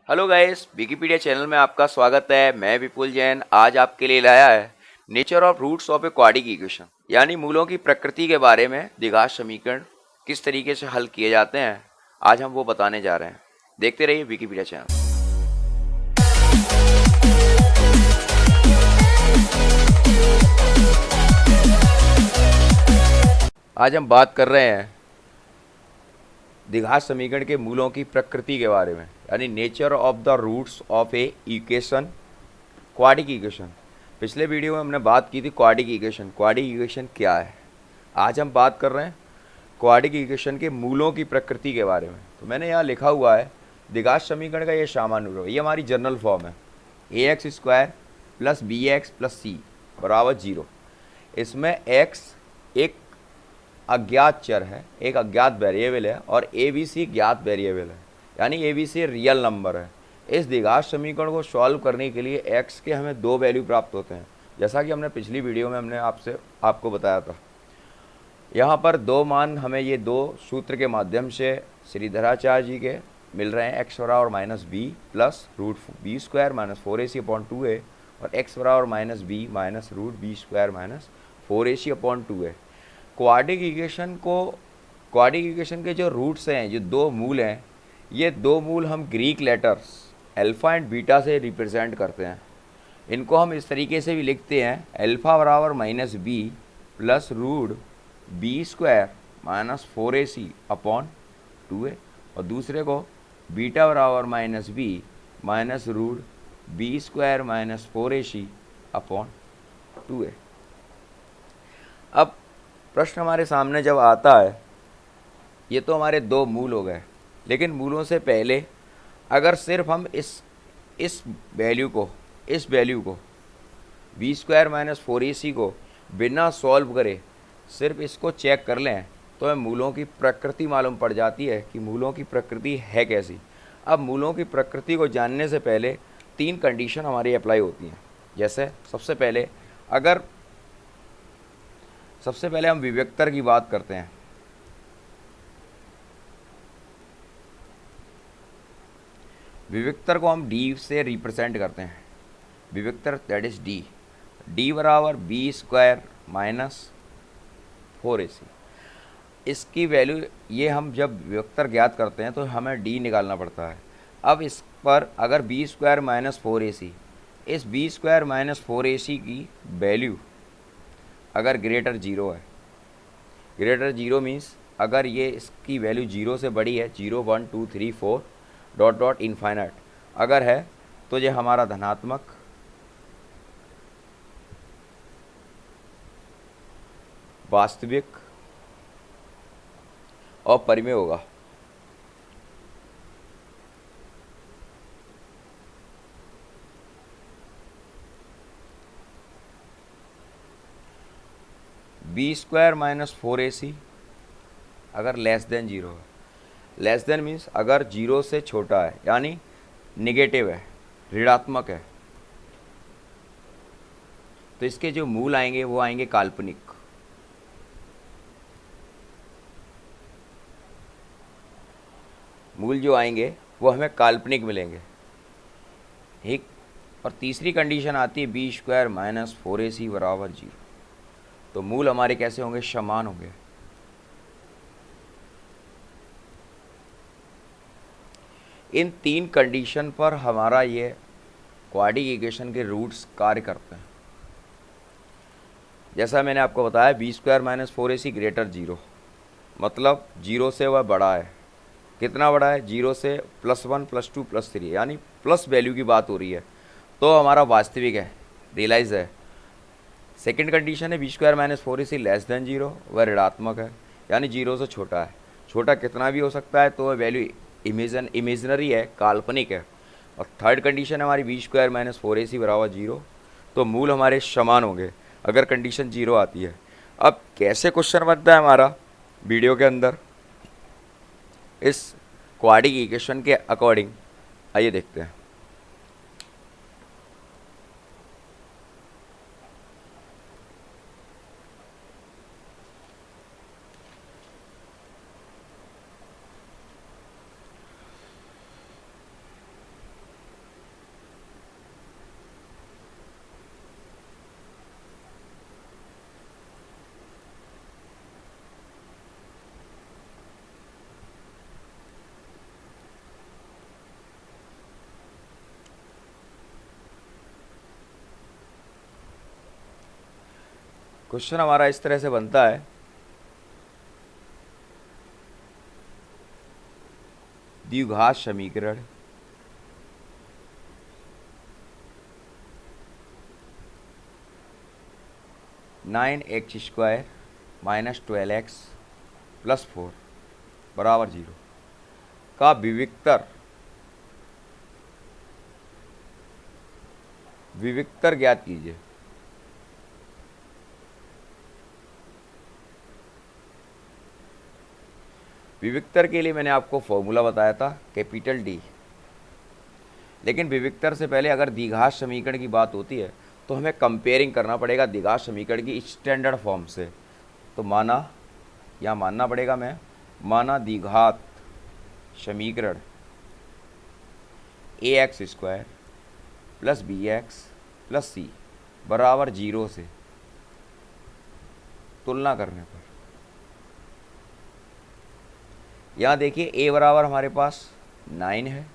Hello guys, Wikipedia channel में आपका स्वागत है। मैं विपुल जैन आज आपके लिए लाया है nature of roots of a quadratic equation, यानी मूलों की प्रकृति के बारे में द्विघात समीकरण किस तरीके से हल किए जाते हैं। आज हम वो बताने जा रहे हैं। देखते रहिए विकिपीडिया चैनल। आज हम बात कर रहे हैं द्विघात समीकरण के मूलों की प्रकृति के बारे में, यानी nature of the roots of a equation, quadratic equation. पिछले वीडियो में हमने बात की थी क्वाड्रिक इक्वेशन। क्वाड्रिक इक्वेशन क्या है? आज हम बात कर रहे हैं क्वाड्रिक इक्वेशन के मूलों की प्रकृति के बारे में। तो मैंने यहाँ लिखा हुआ है द्विघात समीकरण का ये सामान्य रूप, ये हमारी जनरल फॉर्म है। A X square plus B X plus C बराबर 0। इसमें x एक अज्ञात चर है, एक अज्ञात वेरिएबल है, और ए बी सी ज्ञात वेरिएबल है, यानी A B C real number है। इस द्विघात समीकरण को सॉल्व करने के लिए x के हमें दो वैल्यू प्राप्त होते हैं, जैसा कि हमने पिछली वीडियो में हमने आपको बताया था। यहाँ पर दो मान हमें ये दो सूत्र के माध्यम से श्रीधराचार्य जी के मिल रहे हैं। x बराबर minus B plus root B square minus 4ac/2a और x बराबर minus B minus root B square minus 4ac/2a। Quadratic equation के जो रूट्स हैं, जो दो मूल हैं, ये दो मूल हम Greek letters alpha and beta से रिप्रेजेंट करते हैं। इनको हम इस तरीके से भी लिखते हैं, अल्फ़ा बराबर minus B plus root B square minus 4ac/2a, और दूसरे को बीटा बराबर minus B minus root B square minus 4ac/2a। अब प्रश्न हमारे सामने जब आता है, ये तो हमारे दो मूल हो गए, लेकिन मूलों से पहले अगर सिर्फ हम इस वैल्यू को बी स्क्वायर माइनस 4ac को बिना सॉल्व करे सिर्फ इसको चेक कर लें, तो हमें मूलों की प्रकृति मालूम पड़ जाती है कि मूलों की प्रकृति है कैसी। अब मूलों की प्रकृति को जानने से पहले तीन कंडीशन हमारी अप्लाई होती हैं। जैसे सबसे पहले हम विभक्तर की बात करते हैं। विभक्तर को हम डी से रिप्रेजेंट करते हैं। विभक्तर दैट इज डी बराबर बी स्क्वायर माइनस 4ac। इसकी वैल्यू ये हम जब विभक्तर ज्ञात करते हैं तो हमें डी निकालना पड़ता है। अब इस पर अगर बी स्क्वायर माइनस 4ac, इस बी स्क्वायर माइनस 4ac की वैल्यू अगर ग्रेटर 0 है, ग्रेटर 0 मीन्स अगर ये इसकी वैल्यू 0 से बड़ी है, 0 1 2 3 4 डॉट डॉट इनफाइनाइट अगर है, तो ये हमारा धनात्मक वास्तविक और परिमेय होगा। बी स्क्वायर माइनस 4ac अगर लेस देन 0 है, लेस देन मीन्स अगर 0 से छोटा है, यानी निगेटिव है, ऋणात्मक है, तो इसके जो मूल आएंगे वो आएंगे काल्पनिक। मूल जो आएंगे वो हमें काल्पनिक मिलेंगे, ठीक। और तीसरी कंडीशन आती है बी स्क्वायर माइनस 4ac बराबर 0, तो मूल हमारे कैसे होंगे? समान होंगे। इन तीन कंडीशन पर हमारा ये क्वाड्रिक इक्वेशन के रूट्स कार्य करते हैं। जैसा मैंने आपको बताया, B square minus 4ac greater 0, मतलब 0 से वह बड़ा है। कितना बड़ा है? 0 से +1 +2 +3, यानी प्लस वैल्यू की बात हो रही है, तो हमारा वास्तविक है, रियलाइज है। सेकेंड कंडीशन है B square minus 4ac less than 0, वह ऋणात्मक है, यानी 0 से छोटा है। छोटा कितना भी हो सकता है, तो वह वैल्यू इमेजनरी है, काल्पनिक है। और थर्ड कंडीशन है हमारी बी स्क्वायर माइनस 4ac बराबर 0, तो मूल हमारे समान होंगे अगर कंडीशन 0 आती है। अब कैसे क्वेश्चन बनता है हमारा वीडियो के अंदर इस क्वाड्रिक इक्वेशन के अकॉर्डिंग, आइए देखते हैं। क्वेश्चन हमारा इस तरह से बनता है, द्विघात समीकरण nine x square minus 12x plus 4 बराबर 0 का विविक्तर ज्ञात कीजिए। विविक्तर के लिए मैंने आपको फॉर्मूला बताया था कैपिटल डी, लेकिन विविक्तर से पहले अगर द्विघात समीकरण की बात होती है तो हमें कंपेयरिंग करना पड़ेगा द्विघात समीकरण की स्टैंडर्ड फॉर्म से। तो यहाँ मानना पड़ेगा माना द्विघात समीकरण A X square plus B X plus C बराबर 0 से तुलना करने पर, यहाँ देखिए ए बराबर हमारे पास 9 है,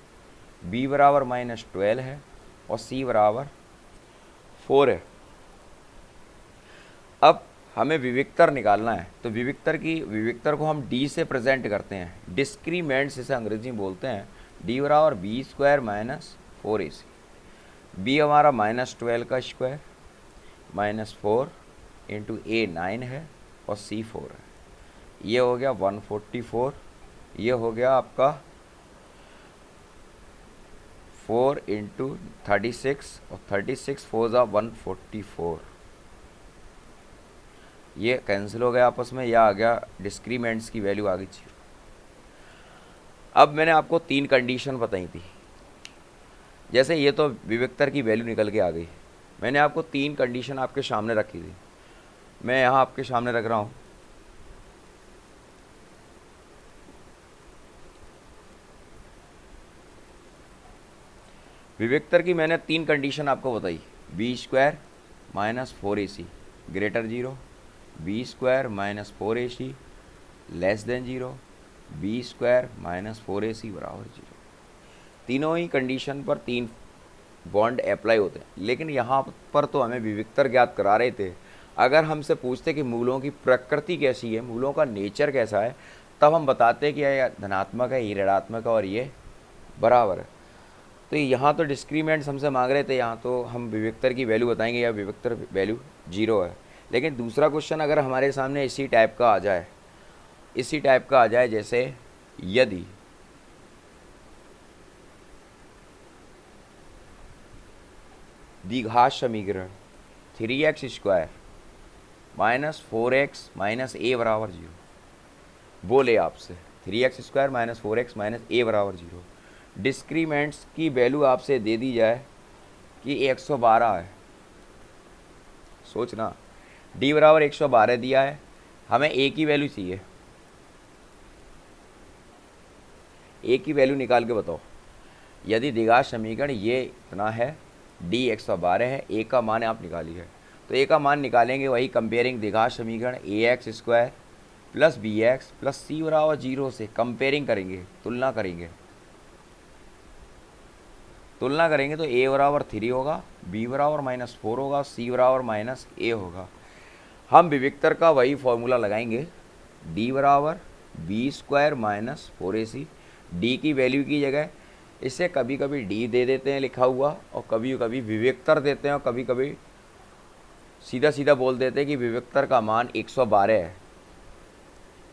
बी बराबर -12 है और सी बराबर 4 है। अब हमें विविक्तर निकालना है, तो विविक्तर को हम डी से प्रेजेंट करते हैं, डिस्क्रीमेंट जिसे अंग्रेजी में बोलते हैं। डी बराबर B square minus 4ac, B हमारा -12 का स्क्वायर -4 इंटू ए 9 है और सी 4 है। ये हो गया 144, ये हो गया आपका 4 इंटू 36 और 36 4 ज़ा 144, ये कैंसिल हो गया आपस में, यह आ गया डिस्क्रीमेंट्स की वैल्यू आ गई 0। अब मैंने आपको 3 कंडीशन बताई थी, जैसे ये तो विविक्तर की वैल्यू निकल के आ गई, मैंने आपको 3 कंडीशन आपके सामने रखी थी, मैं यहाँ आपके सामने रख रहा हूँ। विविक्तर की मैंने 3 कंडीशन आपको बताई, B square minus 4ac greater 0, B square minus 4ac less than 0, B square minus 4ac बराबर 0। तीनों ही कंडीशन पर 3 बॉन्ड अप्लाई होते हैं, लेकिन यहाँ पर तो हमें विविक्तर ज्ञात करा रहे थे। अगर हमसे पूछते कि मूलों की प्रकृति कैसी है, मूलों का नेचर कैसा है, तब हम बताते कि ये धनात्मक है, ये ऋणात्मक है और ये बराबर है। तो यहाँ तो डिस्क्रीमेंट्स हमसे मांग रहे थे, यहाँ तो हम विविक्तर की वैल्यू बताएंगे या विविक्तर वैल्यू 0 है। लेकिन दूसरा क्वेश्चन अगर हमारे सामने इसी टाइप का आ जाए, जैसे यदि द्विघात समीकरण 3x square minus 4x minus a बराबर 0 बोले आपसे, 3x square minus 4x minus a बराबर 0, डिस्क्रीमेंट्स की वैल्यू आपसे दे दी जाए कि 112 है। सोचना, d बराबर 112 दिया है, हमें a की वैल्यू चाहिए, a की वैल्यू निकाल के बताओ। यदि द्विघात समीकरण ये इतना है, d 112 है, a का मान आप निकालिए, तो a का मान निकालेंगे वही कंपेयरिंग द्विघात समीकरण A X square plus B X plus C बराबर 0 से कंपेयरिंग करेंगे, तुलना करेंगे तो a बराबर 3 होगा, b बराबर -4 होगा, c बराबर -a होगा। हम विविक्तर का वही फॉर्मूला लगाएंगे, d बराबर B square minus 4ac, d की वैल्यू की जगह इसे कभी कभी d दे देते हैं लिखा हुआ, और कभी कभी विविक्तर देते हैं, और कभी कभी सीधा सीधा बोल देते हैं कि विविक्तर का मान 112 है।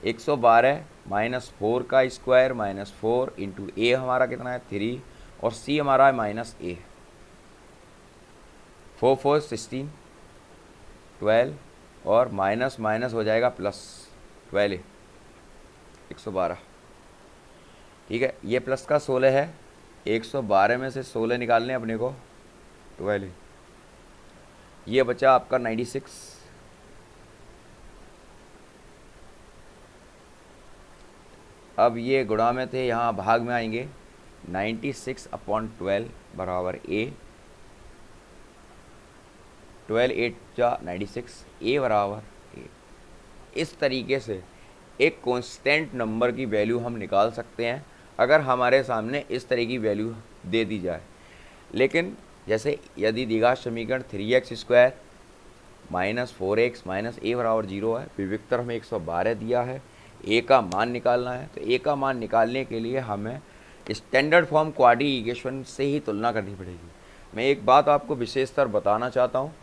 112 -4 का स्क्वायर -4 इंटू ए हमारा कितना है 3 और c हमारा है -a, 4 4 16 12 और माइनस माइनस हो जाएगा प्लस 12 112। ठीक है, ये प्लस का 16 है, 112 में से 16 निकालने अपने को 12, ये बचा आपका 96। अब ये गुणा में थे, यहाँ भाग में आएंगे, 96/12 बराबर a, 12 8 जा 96, a बराबर a। इस तरीके से एक कांस्टेंट नंबर की वैल्यू हम निकाल सकते हैं अगर हमारे सामने इस तरह की वैल्यू दे दी जाए। लेकिन जैसे यदि द्विघात समीकरण 3x स्क्वायर -4x माइनस ए बराबर 0 है। विविक्तर हमें 112 दिया है, ए का मान निकालना है। तो ए का मान निकालने के लिए हमें स्टैंडर्ड फॉर्म क्वाड्रेटिक इक्वेशन से ही तुलना करनी पड़ेगी। मैं एक बात आपको विशेषतर बताना चाहता हूँ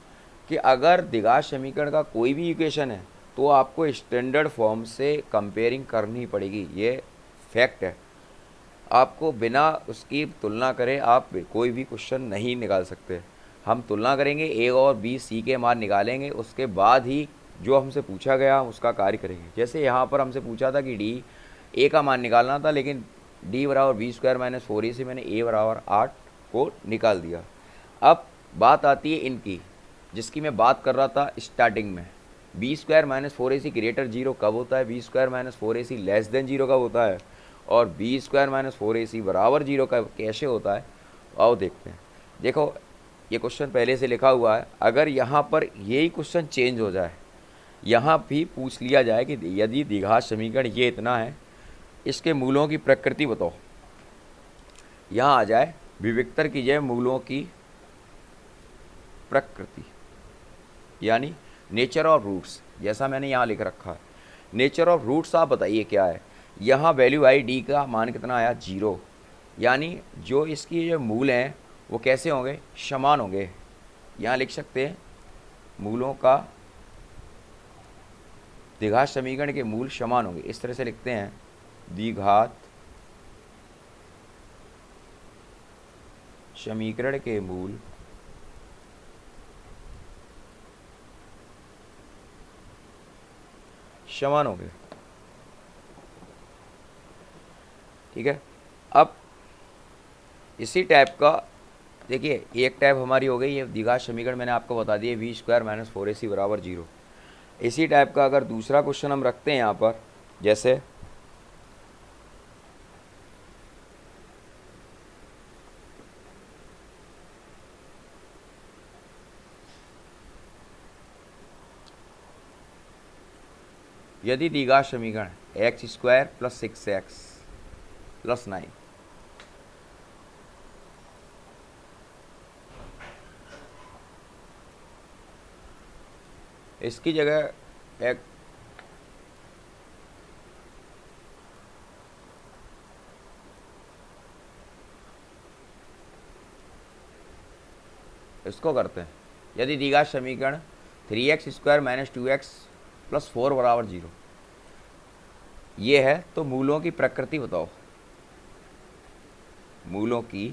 कि अगर द्विघात समीकरण का कोई भी इक्वेशन है तो आपको स्टैंडर्ड फॉर्म से कंपेयरिंग करनी पड़ेगी, ये फैक्ट है। आपको बिना उसकी तुलना करे आप कोई भी क्वेश्चन नहीं निकाल सकते। हम तुलना करेंगे, ए और बी सी के मान निकालेंगे, उसके बाद ही जो हमसे पूछा गया हम उसका कार्य करेंगे। जैसे यहाँ पर हमसे पूछा था कि डी ए का मान निकालना था, लेकिन डी बराबर बी स्क्वायर माइनस 4ए से मैंने ए बराबर 8 को निकाल दिया। अब बात आती है इनकी, जिसकी मैं बात कर रहा था स्टार्टिंग में। B square minus 4ac greater 0 कब होता है, B square minus 4ac less than 0 कब होता है, और बी स्क्वायर माइनस 4ac बराबर 0 कब कैसे होता है, आओ देखते हैं। देखो ये क्वेश्चन पहले से लिखा हुआ है, अगर यहाँ पर यही क्वेश्चन चेंज हो जाए, यहाँ भी पूछ लिया जाए कि यदि द्विघात समीकरण ये इतना है, इसके मूलों की प्रकृति बताओ, यहाँ आ जाए विविक्तर कीजिए मूलों की प्रकृति, यानी नेचर ऑफ रूट्स, जैसा मैंने यहाँ लिख रखा है। नेचर ऑफ रूट्स आप बताइए क्या है। यहाँ वैल्यू आई डी का मान कितना आया 0, यानी जो इसकी जो मूल हैं वो कैसे होंगे, समान होंगे। यहाँ लिख सकते हैं मूलों का द्विघात समीकरण के मूल समान होंगे, इस तरह से लिखते हैं द्विघात समीकरण के मूल समान होंगे। ठीक है, अब इसी टाइप का देखिए, एक टाइप हमारी हो गई ये द्विघात समीकरण, मैंने आपको बता दिया वी स्क्वायर माइनस 4ac बराबर 0। इसी टाइप का अगर दूसरा क्वेश्चन हम रखते हैं यहाँ पर, जैसे यदि द्विघात समीकरण x square plus 6x plus 9, इसकी जगह एक इसको करते हैं, यदि द्विघात समीकरण 3x square minus 2x plus 4 बराबर 0 ये है, तो मूलों की प्रकृति बताओ, मूलों की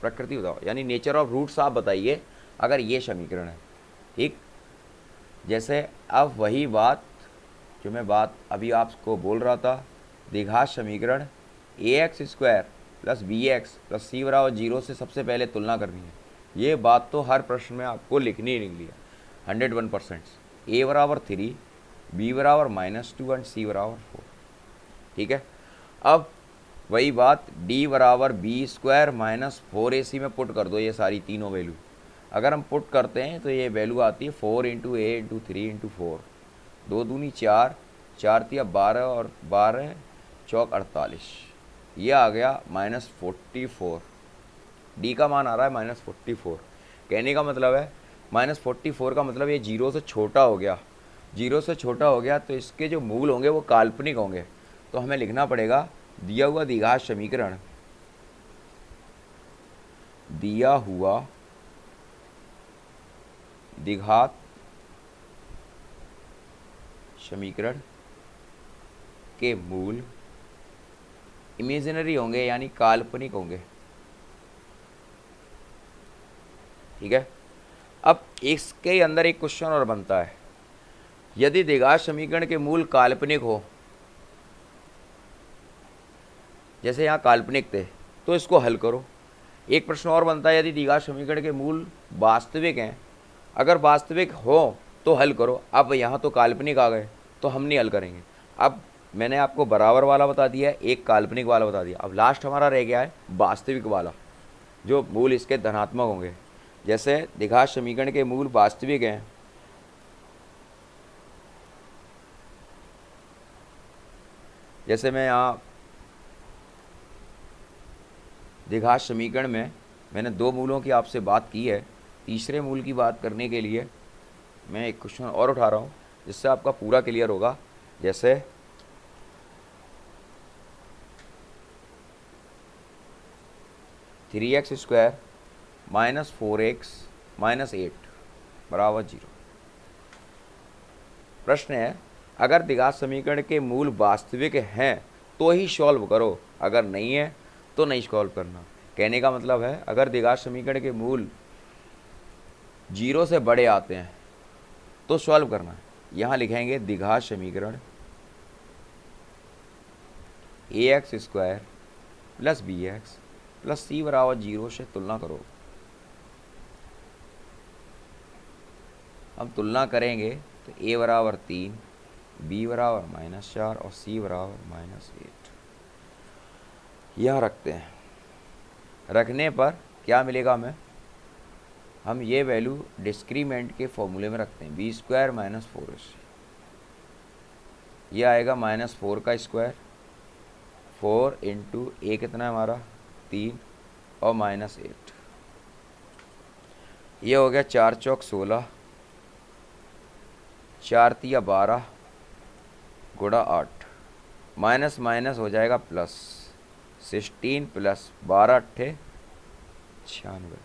प्रकृति बताओ, यानी नेचर ऑफ रूट्स आप बताइए अगर ये समीकरण है। ठीक, जैसे अब वही बात जो मैं बात अभी आपको बोल रहा था, द्विघात समीकरण ax square plus bx plus c बराबर 0 से सबसे पहले तुलना करनी है। ये बात तो हर प्रश्न में आपको लिखनी ही निकली है 101%। a बराबर 3, b बराबर -2 एंड c बराबर 4। ठीक है, अब वही बात d बराबर बी स्क्वायर माइनस 4ac में पुट कर दो ये सारी तीनों वैल्यू। अगर हम पुट करते हैं तो ये वैल्यू आती है 4 इंटू ए इंटू 3 इंटू 4, 2 दूनी 4, 4 तिया 12 और 12 चौक 48, ये आ गया -44। डी का मान आ रहा है -44। कहने का मतलब है -44 का मतलब ये 0 से छोटा हो गया, 0 से छोटा हो गया तो इसके जो मूल होंगे वो काल्पनिक होंगे। तो हमें लिखना पड़ेगा दिया हुआ द्विघात समीकरण, दिया हुआ द्विघात समीकरण के मूल इमेजिनरी होंगे, यानी काल्पनिक होंगे। ठीक है, अब इसके अंदर एक क्वेश्चन और बनता है, यदि द्विघात समीकरण के मूल काल्पनिक हो, जैसे यहाँ काल्पनिक थे तो इसको हल करो। एक प्रश्न और बनता है, यदि द्विघात समीकरण के मूल वास्तविक हैं, अगर वास्तविक हो तो हल करो। अब यहाँ तो काल्पनिक आ गए तो हम नहीं हल करेंगे। अब मैंने आपको बराबर वाला बता दिया है, एक काल्पनिक वाला बता दिया, अब लास्ट हमारा रह गया है वास्तविक वाला, जो मूल इसके धनात्मक होंगे। जैसे द्विघात समीकरण के मूल वास्तविक हैं, जैसे मैं यहाँ द्विघात समीकरण में मैंने 2 मूलों की आपसे बात की है, तीसरे मूल की बात करने के लिए मैं एक क्वेश्चन और उठा रहा हूँ जिससे आपका पूरा क्लियर होगा। जैसे 3x² माइनस 4x माइनस 8 बराबर 0। प्रश्न है, अगर द्विघात समीकरण के मूल वास्तविक हैं तो ही सॉल्व करो, अगर नहीं है तो नहीं सॉल्व करना। कहने का मतलब है, अगर द्विघात समीकरण के मूल 0 से बड़े आते हैं तो सॉल्व करना है। यहाँ लिखेंगे द्विघात समीकरण ax² plus bx plus c बराबर 0 से तुलना करो। हम तुलना करेंगे तो a बराबर 3, b बराबर -4 और c बराबर -8 यहाँ रखते हैं। रखने पर क्या मिलेगा हमें, हम ये वैल्यू डिस्क्रीमेंट के फॉर्मूले में रखते हैं, b² माइनस 4ac। ये आएगा -4 का स्क्वायर, 4 इंटू ए कितना है हमारा 3 और -8। ये हो गया 4 चौक 16, 4 तिया 12 गुणा 8, माइनस माइनस हो जाएगा प्लस, 16 प्लस 12 अट्ठे 96।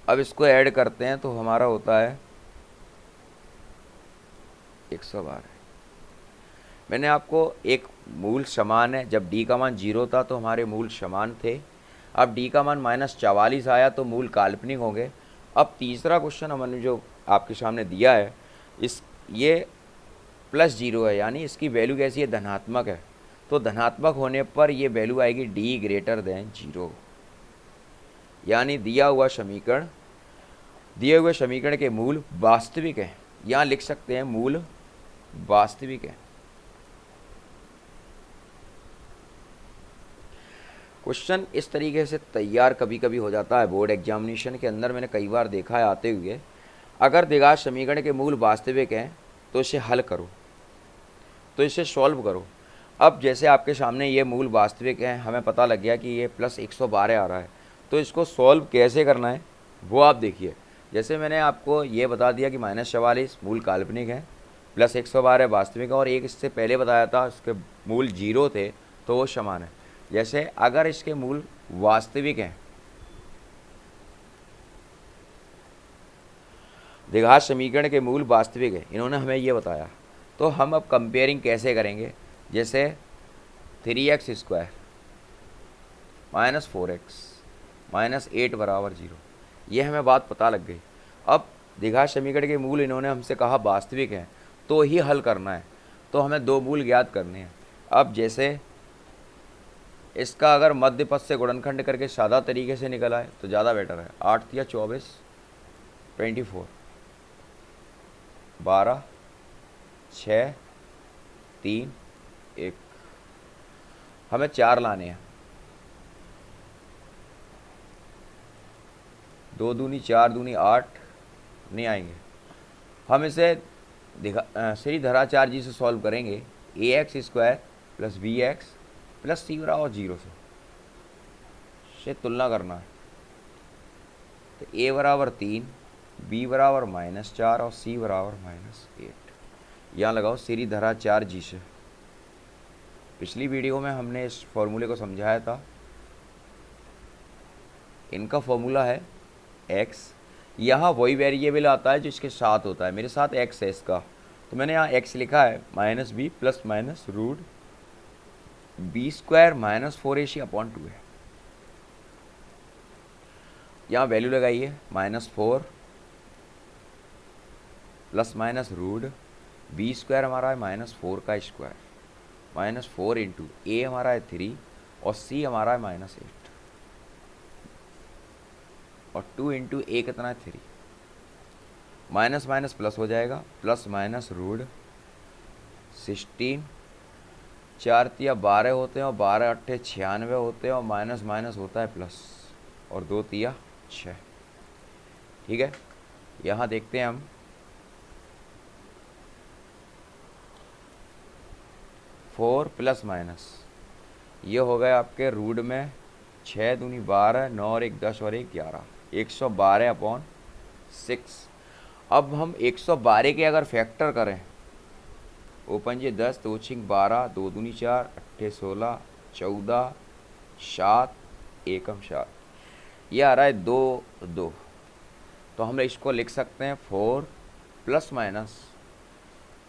अब इसको ऐड करते हैं तो हमारा होता है 112। मैंने आपको एक मूल समान है, जब d का मान 0 था तो हमारे मूल समान थे। अब d का मान -44 आया तो मूल काल्पनिक होंगे। अब तीसरा क्वेश्चन हमने जो आपके सामने दिया है, इस ये +0 है, यानी इसकी वैल्यू कैसी है, धनात्मक है। तो धनात्मक होने पर ये वैल्यू आएगी d ग्रेटर देन 0, यानी दिए हुए समीकरण के मूल वास्तविक हैं। यहाँ लिख सकते हैं मूल वास्तविक है। क्वेश्चन इस तरीके से तैयार कभी कभी हो जाता है बोर्ड एग्जामिनेशन के अंदर, मैंने कई बार देखा है आते हुए। अगर द्विघात समीकरण के मूल वास्तविक हैं तो इसे हल करो, तो इसे सॉल्व करो। अब जैसे आपके सामने ये मूल वास्तविक हैं, हमें पता लग गया कि ये +112 आ रहा है, तो इसको सॉल्व कैसे करना है वो आप देखिए। जैसे मैंने आपको ये बता दिया कि -44 मूल काल्पनिक है, +112 वास्तविक है, और एक इससे पहले बताया था इसके मूल 0 थे तो वो समान है। जैसे अगर इसके मूल वास्तविक हैं, द्विघात समीकरण के मूल वास्तविक है, इन्होंने हमें ये बताया, तो हम अब कंपेयरिंग कैसे करेंगे। जैसे 3x² माइनस 4x माइनस 8 बराबर 0, ये हमें बात पता लग गई। अब द्विघात समीकरण के मूल इन्होंने हमसे कहा वास्तविक हैं तो ही हल करना है, तो हमें 2 मूल ज्ञात करने हैं। अब जैसे इसका अगर मध्य पद से गुणनखंड करके सादा तरीके से निकला है तो ज़्यादा बेटर है। 8 तिया 24, 24, 12, 6, 3, 1, हमें 4 लाने हैं। 2 दूनी 4 दूनी 8 नहीं आएंगे। हम इसे श्रीधराचार्य जी से सॉल्व करेंगे। ax² plus bx plus c बराबर 0 से तुलना करना है। तो a बराबर 3, b बराबर -4 और c बराबर -8। यहाँ लगाओ श्रीधराचार्य जी से। पिछली वीडियो में हमने इस फॉर्मूले को समझाया था। इनका फॉर्मूला है x, यहाँ वही वेरिएबल आता है जो इसके साथ होता है। मेरे साथ x है इसका, तो मैंने यहाँ x लिखा है -b plus minus root b² minus 4ac/2 है। यहाँ वैल्यू लगाइए, -4 प्लस माइनस रूट b² हमारा है -4 का स्क्वायर, -4 इंटू a हमारा है 3 और c हमारा है -8 और 2 इंटू ए कितना है 3। माइनस माइनस प्लस हो जाएगा, प्लस माइनस रूट 16, 4 तिया 12 होते हैं और 12 अट्ठे 96 होते हैं और माइनस माइनस होता है प्लस और 2 तिया 6। ठीक है, यहाँ देखते हैं हम 4 प्लस माइनस, ये हो गए आपके रूट में 6 दूनी 12, 9 और 1 10 और 1 11, 112/6। अब हम 112 के अगर फैक्टर करें, ओपन जी 10 2 6 12, 2 दूनी 4, 8 16, 14, 7 एकम 7, ये आ रहा है 2 2। तो हम इसको लिख सकते हैं 4 प्लस माइनस,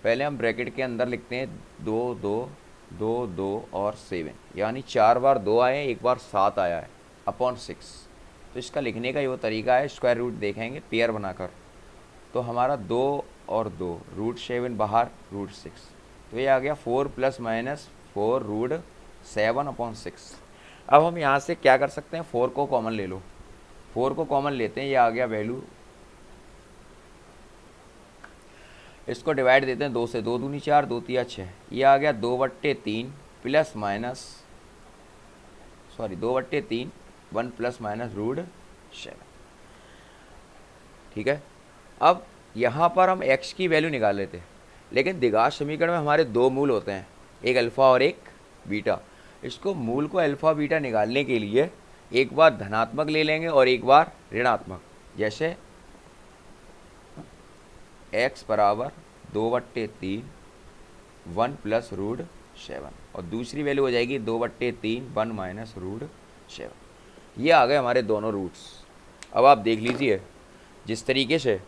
पहले हम ब्रैकेट के अंदर लिखते हैं 2 2 2 2 और 7, यानी 4 बार 2 आए, एक बार 7 आया है अपॉन 6। तो इसका लिखने का ये वो तरीका है, स्क्वायर रूट देखेंगे पेयर बनाकर। तो हमारा 2 और 2 √7 बाहर √6, तो ये आ गया 4 प्लस माइनस 4 √7/6। अब हम यहाँ से क्या कर सकते हैं, 4 को कॉमन ले लो, 4 को कॉमन लेते हैं, ये आ गया वैल्यू, इसको डिवाइड देते हैं 2 से, 2 दूनी 4, 2 तिया 6, ये आ गया 2/3 प्लस माइनस 2/3 1 प्लस माइनस √7। ठीक है। अब यहाँ पर हम x की वैल्यू निकाल लेते हैं, लेकिन द्विघात समीकरण में हमारे दो मूल होते हैं, एक अल्फ़ा और एक बीटा। इसको मूल को अल्फ़ा बीटा निकालने के लिए एक बार धनात्मक ले लेंगे और एक बार ऋणात्मक, जैसे x बराबर 2/3 1 प्लस √7 और दूसरी वैल्यू हो जाएगी 2/3 1 माइनस √7। ये आ गए हमारे दोनों रूट्स। अब आप देख लीजिए, जिस तरीके से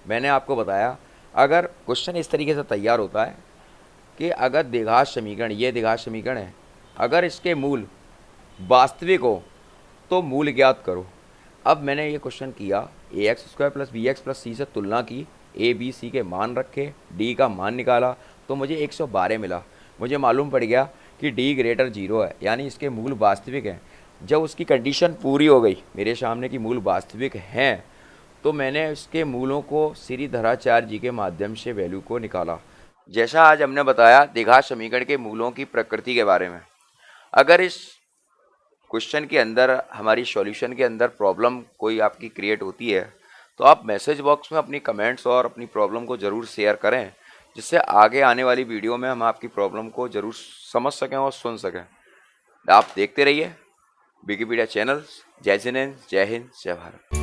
मैंने आपको बताया, अगर क्वेश्चन इस तरीके से तैयार होता है कि अगर द्विघात समीकरण, ये द्विघात समीकरण है, अगर इसके मूल वास्तविक हो तो मूल ज्ञात करो। अब मैंने ये क्वेश्चन किया, ax² + bx + c से तुलना की, a b c के मान रखे, d का मान निकाला तो मुझे 112 मिला। मुझे मालूम पड़ गया कि d > 0 है, यानी इसके मूल वास्तविक हैं। जब उसकी कंडीशन पूरी हो गई, मेरे सामने की मूल वास्तविक हैं, तो मैंने इसके मूलों को श्रीधराचार्य जी के माध्यम से वैल्यू को निकाला। जैसा आज हमने बताया द्विघात समीकरण के मूलों की प्रकृति के बारे में। अगर इस क्वेश्चन के अंदर, हमारी सॉल्यूशन के अंदर प्रॉब्लम कोई आपकी क्रिएट होती है, तो आप मैसेज बॉक्स में अपनी कमेंट्स और अपनी प्रॉब्लम को ज़रूर शेयर करें, जिससे आगे आने वाली वीडियो में हम आपकी प्रॉब्लम को ज़रूर समझ सकें और सुन सकें। आप देखते रहिए विकिपीडिया चैनल। जय जिनेंद्र, जय हिंद, जय भारत।